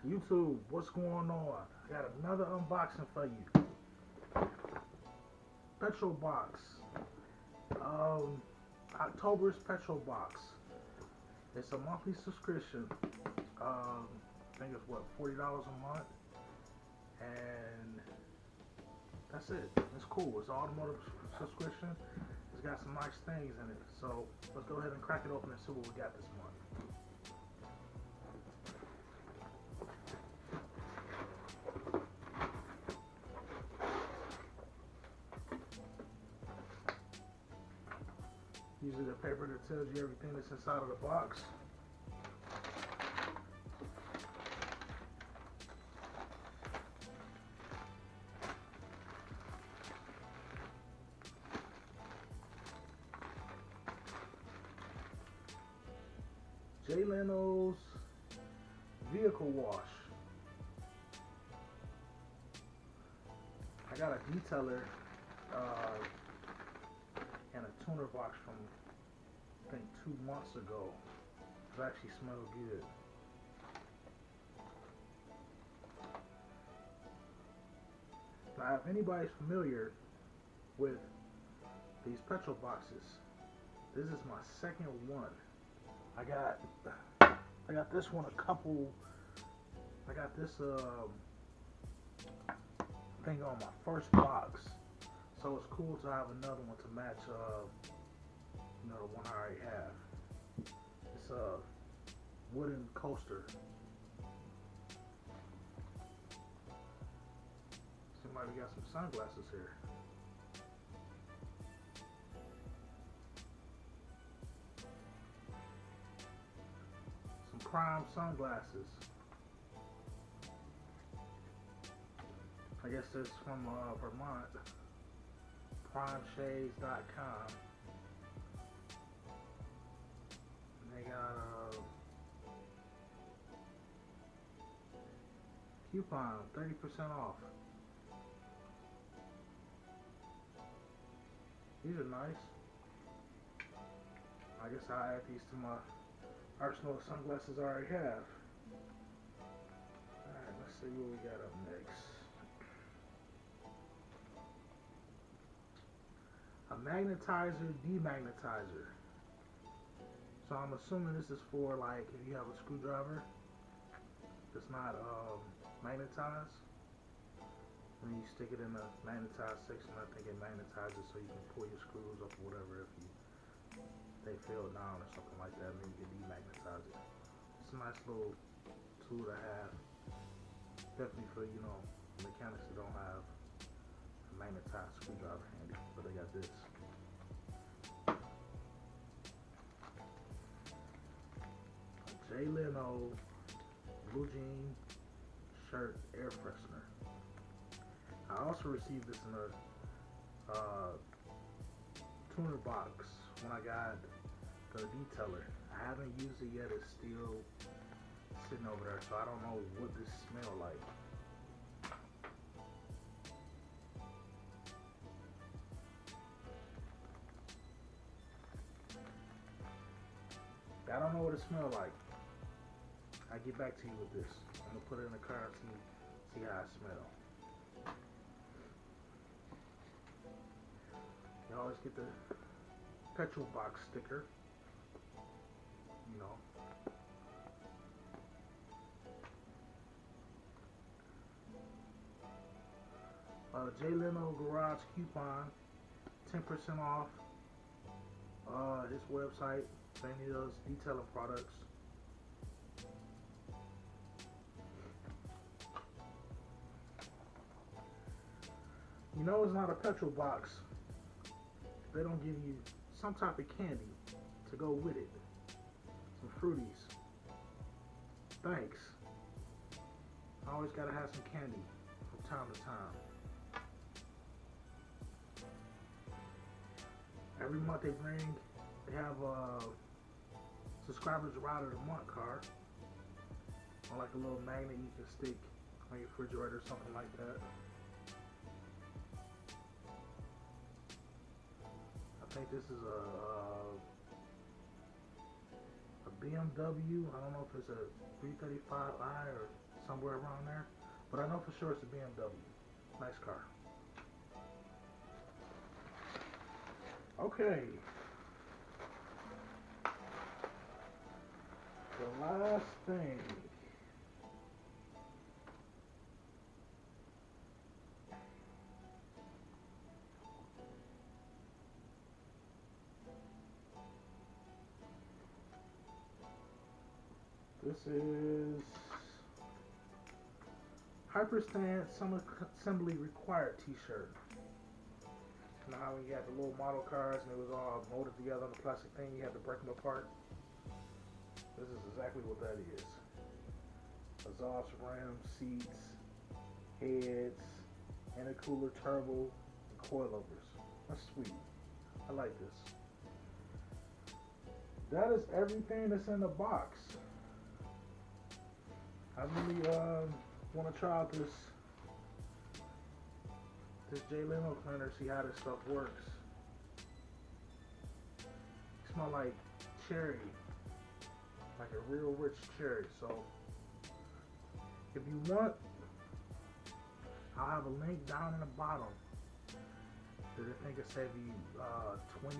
YouTube, what's going on? I got another unboxing for you. PetroBox. October's PetroBox. It's a monthly subscription. I think it's what, $40 a month, and that's it. It's cool. It's an automotive subscription. It's got some nice things in it. So let's go ahead and crack it open and see what we got this month. Usually the paper that tells you everything that's inside of the box. Leno's vehicle wash. I got a detailer and a tuner box from I think 2 months ago. It actually smelled good. Now, if anybody's familiar with these petrol boxes, this is my second one. I got this one I got this thing on my first box, so it's cool to have another one to match the one I already have. It's a wooden coaster. Somebody got some sunglasses here. Prime sunglasses. I guess this is from Vermont. Primeshades.com. They got a coupon, 30% off. These are nice. I guess I'll add these to my arsenal of sunglasses I already have. Alright, let's see what we got up next. A magnetizer demagnetizer. So I'm assuming this is for, like, if you have a screwdriver that's not magnetized, and you stick it in the magnetized section. I think it magnetizes so you can pull your screws up or whatever if they fell down or something like that, and then you can demagnetize it. It's a nice little tool to have. Definitely for, mechanics that don't have a magnetized screwdriver handy, but they got this. Leno blue jean shirt air freshener. I also received this in a tuner box when I got the detailer. I haven't used it yet. It's still sitting over there, so I don't know what this smells like. I don't know what it smells like. I'll get back to you with this. I'm gonna put it in the car and see how it smells. You always get the PetroBox sticker, Leno Garage coupon, 10% off. His website, mainly does detailing products. It's not a PetroBox. They don't give you some type of candy to go with it. Some fruities. Thanks. I always gotta have some candy from time to time. Every month they have a subscribers ride of the month card, or like a little magnet you can stick on your refrigerator or something like that. I think this is a BMW. I don't know if it's a 335i or somewhere around there. But I know for sure it's a BMW. Nice car. Okay. The last thing. This is Hyperstand Summer Assembly Required t-shirt. You know how when you had the little model cars and it was all molded together on the plastic thing, you had to break them apart? This is exactly what that is. Exhaust rims, seats, heads, intercooler, turbo, and coilovers. That's sweet. I like this. That is everything that's in the box. I really want to try out this Leno cleaner, see how this stuff works. It smells like cherry, like a real rich cherry. So if you want, I'll have a link down in the bottom that I think will save you 20%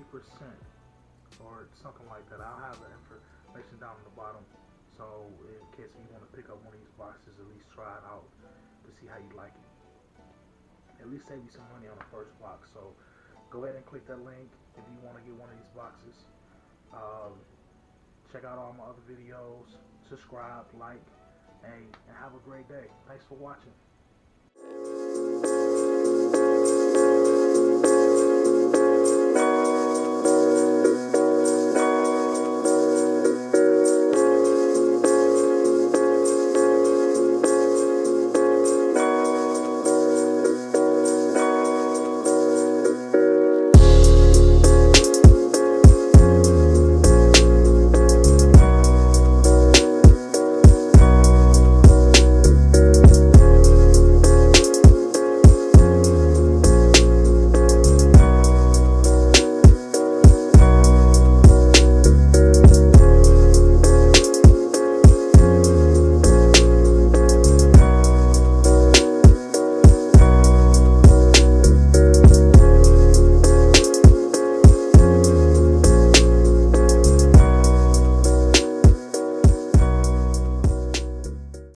or something like that. I'll have the information down in the bottom. So in case you want to pick up one of these boxes, at least try it out to see how you like it. At least save you some money on the first box. So go ahead and click that link if you want to get one of these boxes. Check out all my other videos. Subscribe, like, and have a great day. Thanks for watching.